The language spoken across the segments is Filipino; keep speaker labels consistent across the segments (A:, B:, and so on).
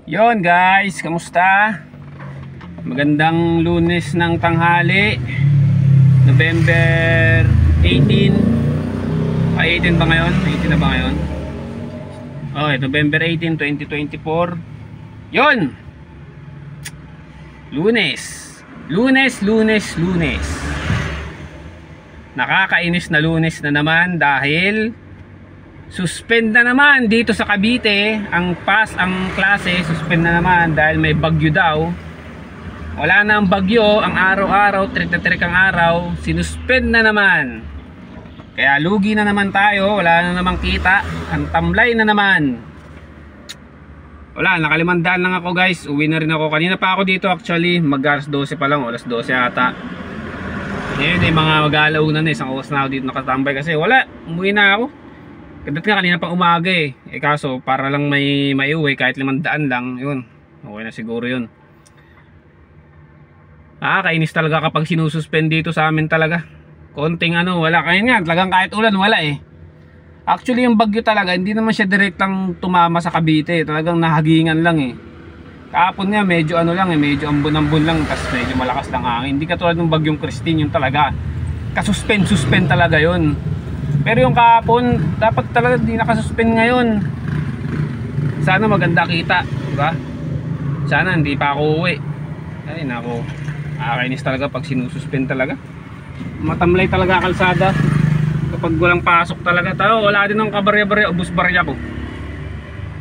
A: Yon guys, kamusta? Magandang Lunes ng tanghali, November 18. 18 ba ngayon? 18 na ba ngayon? Okay, November 18, 2024. Yon! Lunes. Lunes. Nakakainis na Lunes na naman dahil suspend na naman dito sa Cavite. Ang klase suspend na naman dahil may bagyo daw. Wala na ang bagyo, ang araw-araw, trik na trik ang araw, sinuspend na naman. Kaya lugi na naman tayo, wala na namang kita, ang tamlay na naman. Wala, nakalimandaan lang ako guys, uwi na rin ako. Kanina pa ako dito actually, mag-alas 12 pa lang, alas 12 ata. Ngayon ay mga mag-aalaw na isang oras na ako dito nakatambay kasi wala, umuwi na ako. Kadating nga kanina pang umaga eh kaso para lang may uwi kahit 500 lang, yun, okay na siguro yun. Kainis talaga kapag sinususpend dito sa amin talaga. Konting wala. Kaya nga talagang kahit ulan wala eh. Actually yung bagyo talaga hindi naman siya direktang tumama sa Cavite, talagang nahagingan lang eh. Kahapon nga medyo lang eh, medyo ambon-ambon lang, tapos medyo malakas lang hangin. Hindi katulad ng bagyong Christine, yung talaga kasuspend talaga yun. Pero yung kahapon dapat talaga di nakasuspend ngayon. Sana maganda kita, diba? Sana hindi pa ako uwi. Ay nako, nakakainis talaga pag sinususpend talaga. Matamlay talaga kalsada kapag walang pasok talaga. Tao, wala din ng kabarya-barya, ubus barya ko.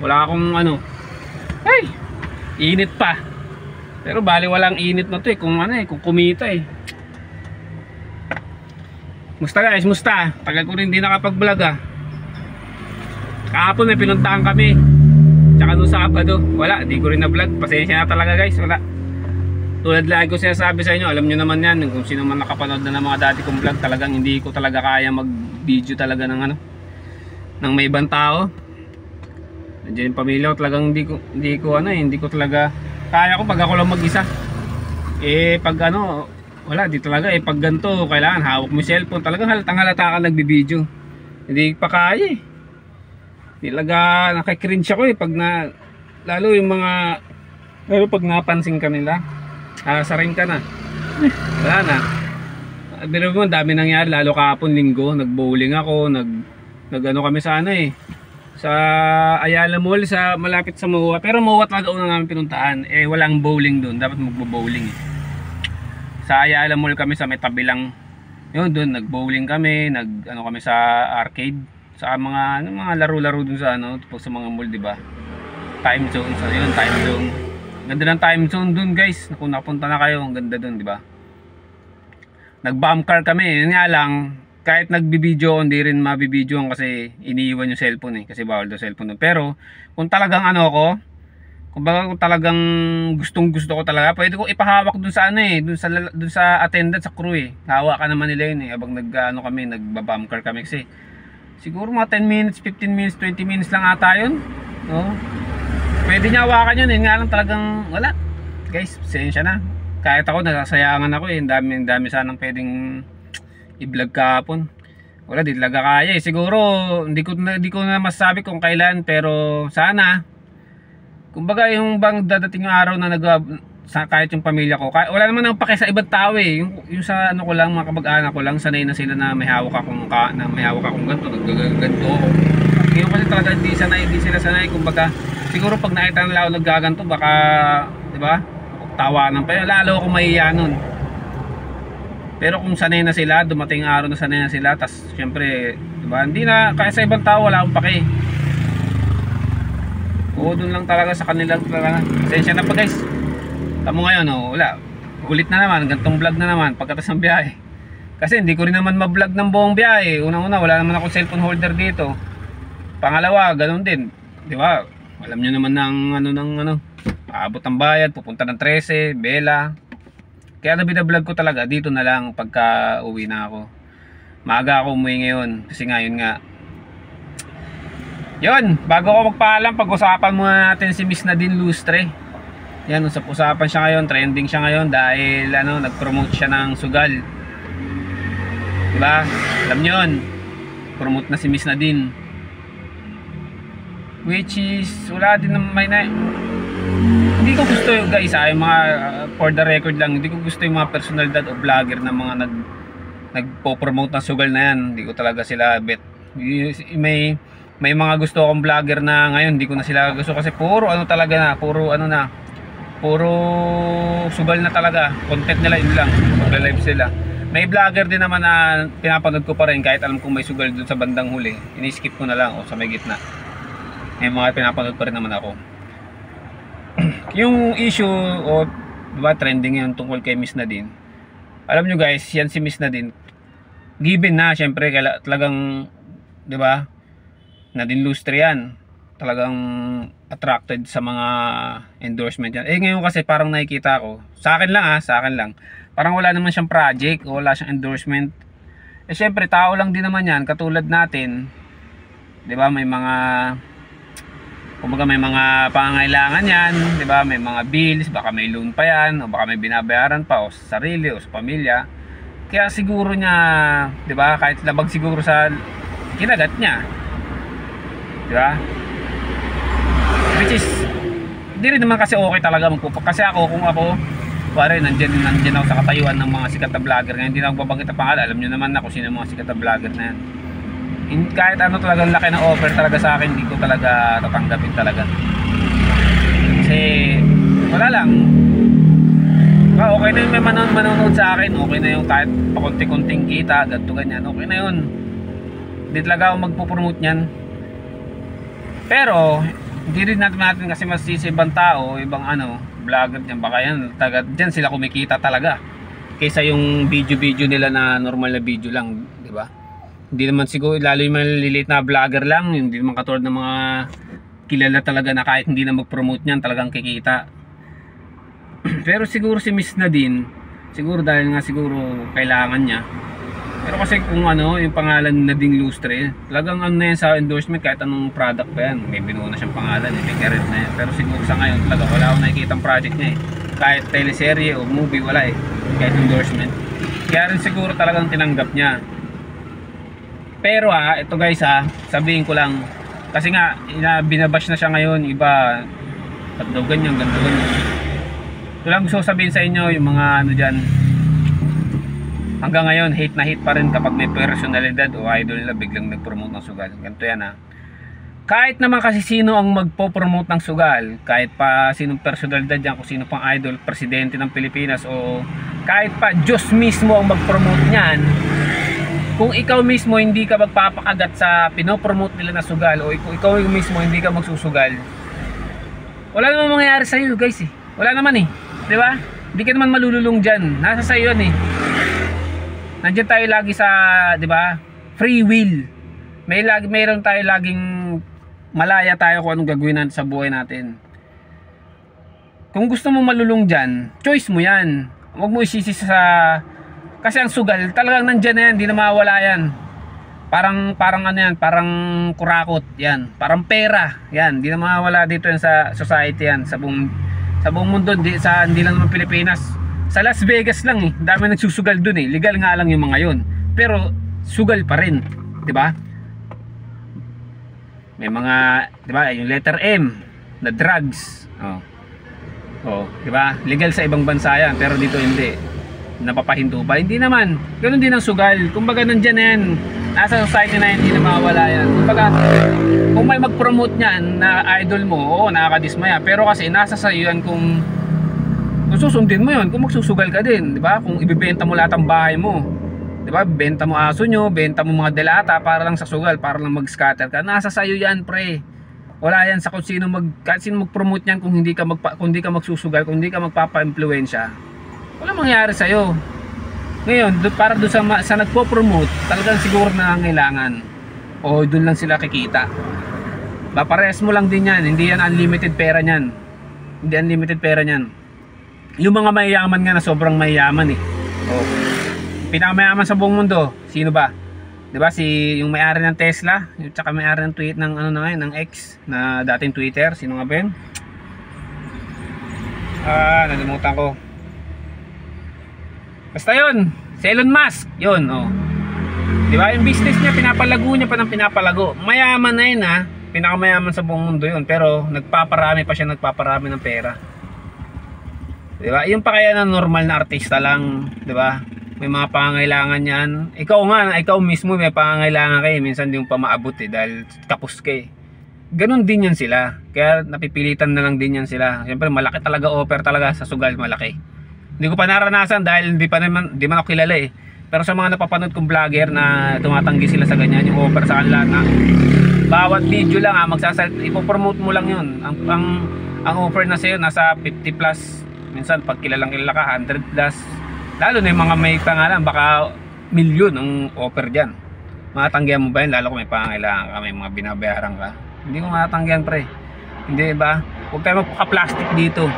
A: Wala akong ay, init pa. Pero bali walang init na to eh, kung kung kumita eh. Musta guys, musta? Tagal ko rin hindi nakapag-vlog Kahapon may pinuntahan kami. Tsaka nung Sabado, wala, di ko rin na-vlog. Pasensya na talaga guys, wala. Tulad lagi ko sinasabi sa inyo, alam nyo naman yan, kung sino man nakapanood na ng mga dati kong vlog, talagang hindi ko talaga kaya mag-video talaga ng ng may ibang tao. Nandiyan yung pamilya ko, talagang hindi ko talaga kaya ko pag ako lang mag-isa. Pag wala, di talaga pag ganito, kailangan hawak mo yung cellphone, talagang halatang halata ka nagbibideo. Hindi pa kaya eh. Talaga nakikringe ako pag lalo yung mga, lalo pag napansin ka nila, sarin ka na. Wala na. Pero mo, dami nangyari, lalo kahapon linggo, nag-bowling ako, kami sa sa Ayala Mall, sa malapit sa MOA. Pero MOA talaga una namin pinuntahan. Walang bowling doon, dapat magbo-bowling Sa Ayala Mall kami sa may tabi lang. Yun doon, nag-bowling kami, kami sa arcade, sa mga laro-laro doon sa sa mga mall, di ba? Time zone, so yun, time zone. Ganda ng time zone doon, guys. Kung napunta na kayo, ang ganda doon, di ba? Nag-bomb car kami. Yun nga lang, kahit nagbibideo, hindi rin mabibidyoan kasi iniiwan yung cellphone kasi bawal daw cellphone doon. Pero kung talagang kung talagang gustong-gusto ko talaga, pwede ko ipahawak dun sa dun sa attendant sa crew Hawa ka naman nila yun habang kami, nagba-bomb car kami kasi siguro mga 10 minutes, 15 minutes, 20 minutes lang ata yun. No? Pwede niya hawakan yun, nga lang talagang wala. Guys, pasensya na. Kahit ako, nasasayangan ako Ang dami sanang pwedeng i-vlog kahapon. Wala, di talaga kaya Siguro, hindi ko na masasabi kung kailan, pero sana kumbaga yung bang dadating yung araw na kahit yung pamilya ko, wala naman akong pake sa ibang tao yung sa ko lang, mga kamag-anak ko lang, sanay na sila na may hawak akong ganito, naggaganto ako. Ngayon kasi talaga hindi sila sanay, kumbaga siguro pag nakita nila ako naggaganto, baka diba, tawanan pa yun, lalo akong mahiya nun. Pero kung sanay na sila, dumating araw na sanay na sila, tas syempre diba, hindi na, kaya sa ibang tao wala akong pake. Doon lang talaga sa kanila talaga. Pasensya na pa guys. Tamo ngayon wala. Ulit na naman, gantong vlog na naman pagkatapos ng biyahe. Kasi hindi ko rin naman ma-vlog ng buong biyahe. Unang-una, wala naman ako cellphone holder dito. Pangalawa, ganoon din. 'Di ba? Alam niyo naman ng aabot ang bayad, pupunta ng 13, Bella. Kaya nabida-vlog ko talaga dito na lang pagka uwi na ako. Maaga ako umuwi ngayon kasi ngayon nga yun, bago ko magpaalam, pag-usapan muna natin si Miss Nadine Lustre. Yan, usap-usapan siya ngayon, trending siya ngayon dahil nag-promote siya ng sugal. Diba? Alam nyo yun, promote na si Miss Nadine. Which is, wala din naman hindi ko gusto yung guys, yung mga for the record lang, hindi ko gusto yung mga personalidad o vlogger na mga nagpo-promote ng sugal na yan. Hindi ko talaga sila bet. May mga gusto akong vlogger na ngayon hindi ko na sila gusto kasi puro ano talaga na, puro sugal na talaga. Content nila yun lang, magla-live sila. May vlogger din naman na pinapanood ko pa rin kahit alam kong may sugal dun sa bandang huli. Ini-skip ko na lang o sa may gitna. May mga pinapanood pa rin naman ako. Yung issue o diba trending yun tungkol kay Miss Nadine. Alam nyo guys, yan si Miss Nadine. Given na syempre talagang diba Nadine Lustre yan. Talagang attracted sa mga endorsement yan. Ngayon kasi parang nakikita ko, sa akin lang. Parang wala naman siyang project o wala siyang endorsement. Syempre tao lang din naman yan katulad natin. 'Di ba? May mga kumbaga may mga pangangailangan yan, 'di ba? May mga bills, baka may loan pa yan o baka may binabayaran pa o sa sarili o sa pamilya. Kaya siguro niya, 'di ba? Kahit labag siguro sa kinagat niya. 'Di ba? Which is hindi rin naman kasi okay talaga kasi kung ako pare, nandiyan ako sa katayuan ng mga sikat na vlogger. Ngayon hindi na ako babanggit ang pangalan. Alam nyo naman na kung sino yung mga sikat na vlogger na yan. Kahit ano talagang laki ng offer talaga sa akin, hindi ko talaga tatanggapin talaga. Kasi wala lang. Okay na yung may manonood sa akin. Okay na yung kahit pakunti-kunting kita, ganito ganyan. Okay na yun. Hindi talaga ako magpo-promote nyan. Pero hindi rin natin kasi masisi ibang tao, ibang vlogger dyan, baka yan dyan sila kumikita talaga kaysa yung video nila na normal na video lang, di ba? Hindi naman siguro, lalo yung maliliit na vlogger lang, hindi naman katulad ng mga kilala talaga na kahit hindi na mag-promote niyan talagang kikita. Pero siguro si Miss Nadine, siguro dahil nga siguro kailangan niya. Pero kasi kung yung pangalan Nadine Lustre, talagang na yan sa endorsement kahit anong product pa yan. May binuo na siyang pangalan, may career na yan. Pero siguro sa ngayon talaga wala akong nakikita ang project niya Kahit teleserye o movie, wala kahit endorsement. Kaya rin siguro talagang tinanggap niya. Pero ito guys sabihin ko lang. Kasi nga, binabash na siya ngayon, iba, ganto ganyan. Ito lang gusto sabihin sa inyo, yung mga dyan, hanggang ngayon hate na hate pa rin kapag may personalidad o idol nila biglang nag-promote ng sugal. Ganito yan Kahit naman kasi sino ang magpo-promote ng sugal, kahit pa sinong personalidad yan, kung sino pang idol, presidente ng Pilipinas o kahit pa Diyos mismo ang mag-promote niyan, kung ikaw mismo hindi ka magpapakagat sa pinopromote nila na sugal o ikaw mismo hindi ka magsusugal, wala namang mangyayari sa iyo guys Wala naman di ba? Hindi ka naman malululong dyan. Nasa sa iyo yan Nandiyan tayo lagi sa, 'di ba? Free will. Mayroon tayo laging malaya tayo kung anong gagawin natin sa buhay natin. Kung gusto mo malulung diyan, choice mo 'yan. Huwag mo isisi sa kasi ang sugal, talagang nandiyan na 'yan, hindi na mawawala 'yan. Parang parang kurakot 'yan. Parang pera 'yan, hindi na mawawala dito yan sa society 'yan, sa buong mundo, hindi lang naman Pilipinas. Sa Las Vegas lang dami nagsusugal dun legal nga lang yung mga yun pero sugal pa rin, di ba? May mga, di ba, yung letter M na drugs, di ba? Legal sa ibang bansa yan pero dito hindi, napapahinto pa. Hindi naman, ganoon din ang sugal. Kumbaga nandiyan yan, nasa society na hindi na mawawala yan. Kumbaga kung may mag-promote niyan na idol mo, nakakadismaya, pero kasi nasa sayo yan kung susundin mo yun, kung magsusugal ka din, di ba? Kung ibibenta mo lahat ng bahay mo, di ba? Benta mo aso nyo, benta mo mga delata para lang sa sugal, para lang mag-scatter ka. Nasa sayo yan, pre. Wala yan sa kung sino mag-promote niyan kung hindi ka magsusugal, kung hindi ka magpapa-impluwensya. Wala mangyayari sa iyo. Ngayon, para doon sa nagpo-promote, talagang siguro na kailangan o doon lang sila kikita. Pares mo lang din yan, hindi yan unlimited pera niyan. Hindi unlimited pera niyan. Yung mga mayayaman nga na sobrang mayayaman pinakamayaman sa buong mundo, sino ba? 'Di ba yung may-ari ng Tesla, yung tsaka may-ari ng tweet ng ng X na dating Twitter, sino nga ba 'yun? Nalimutan ko. Basta 'yun, si Elon Musk, 'yun, 'Di ba? Yung business niya pinapalago niya pa ng pinapalago. Mayaman na 'yun pinakamayaman sa buong mundo yun, pero nagpaparami pa siya, nagpaparami ng pera. Diba? Yung pa kaya na normal na artista lang, diba? May mga pangangailangan yan. Ikaw nga, ikaw mismo may pangangailangan kayo. Minsan di mo pa maabot dahil kapos ka Ganon din yan sila. Kaya napipilitan na lang din yan sila. Siyempre malaki talaga offer talaga sa sugal, malaki. Hindi ko pa naranasan dahil di man ako kilala Pero sa mga napapanood kong vlogger na tumatanggi sila sa ganyan, yung offer sa kanila na bawat video lang ipopromote mo lang yun. Ang offer na sa'yo nasa 50 plus. Minsan pag kilalang kilala ka 100 plus. Lalo na yung mga may pangalan, baka milyon ang offer dyan. Matanggihan mo ba yun? Lalo kung may pangangailangan ka, may mga binabayaran ka. Hindi mo matanggihan pre. Hindi ba? Huwag tayo magpaka-plastic dito.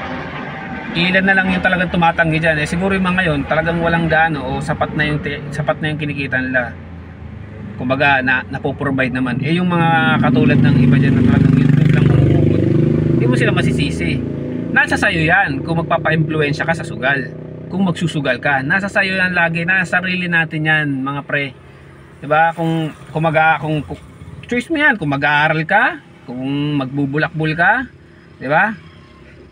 A: Ilan na lang yung talagang tumatanggi dyan. Siguro yung mga yun talagang walang gaano o sapat na yung kinikita nila. Kumbaga napoprovide naman. Yung mga katulad ng iba dyan na talagang yun lang umugot. Hindi mo sila masisisi. Nasa sayo yan kung magpapa-impluensya ka sa sugal. Kung magsusugal ka, nasa sayo yan lagi, nasa sarili natin yan mga pre. Diba? Kung choice mo yan, kung mag-aaral ka, kung magbubulakbul ka, diba?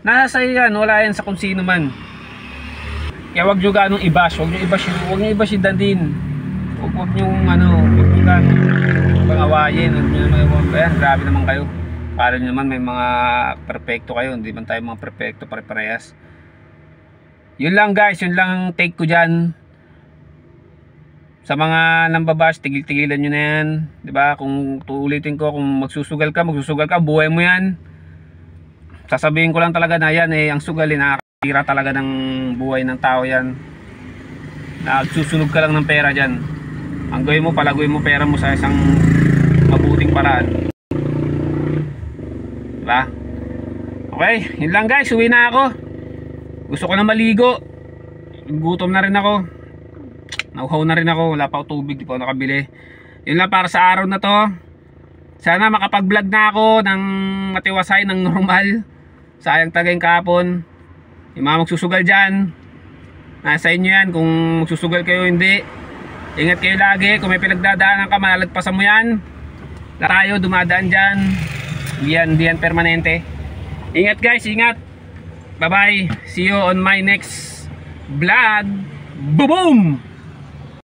A: Nasa sayo yan, wala yan sa kung sino man. Kaya wag nyo ganong i-bash, wag nyo i-bash din. Wag nyo pang-awayin, grabe naman kayo. Para nyo naman may mga perfecto kayo, hindi man tayo mga perfecto pare-parehas. Yun lang guys, yun lang take ko dyan. Sa mga nambabash, tigil-tigilan nyo na yan, diba? Kung tuulitin ko, kung magsusugal ka, buhay mo yan. Sasabihin ko lang talaga na yan ang sugal nakakatira talaga ng buhay ng tao yan. Nagsusunog ka lang ng pera dyan. Ang gawin mo, palaguin mo pera mo sa isang mabuting paraan, diba? Okay, yun lang guys, uwi na ako. Gusto ko na maligo. Gutom na rin ako. Nauhaw na rin ako. Wala pa ako tubig, di pa ako nakabili. Yun lang para sa araw na to. Sana makapag-vlog na ako ng matiwasay, ng normal. Sayang tagay kahapon. Yung mga magsusugal dyan, nasa inyo yan kung magsusugal kayo hindi. Ingat kayo lagi. Kung may pinagdadaanan ka, malalagpasan mo yan. Tayo dumadaan dyan. Hindi yan permanente. Ingat guys, ingat. Bye bye. See you on my next vlog. Boom!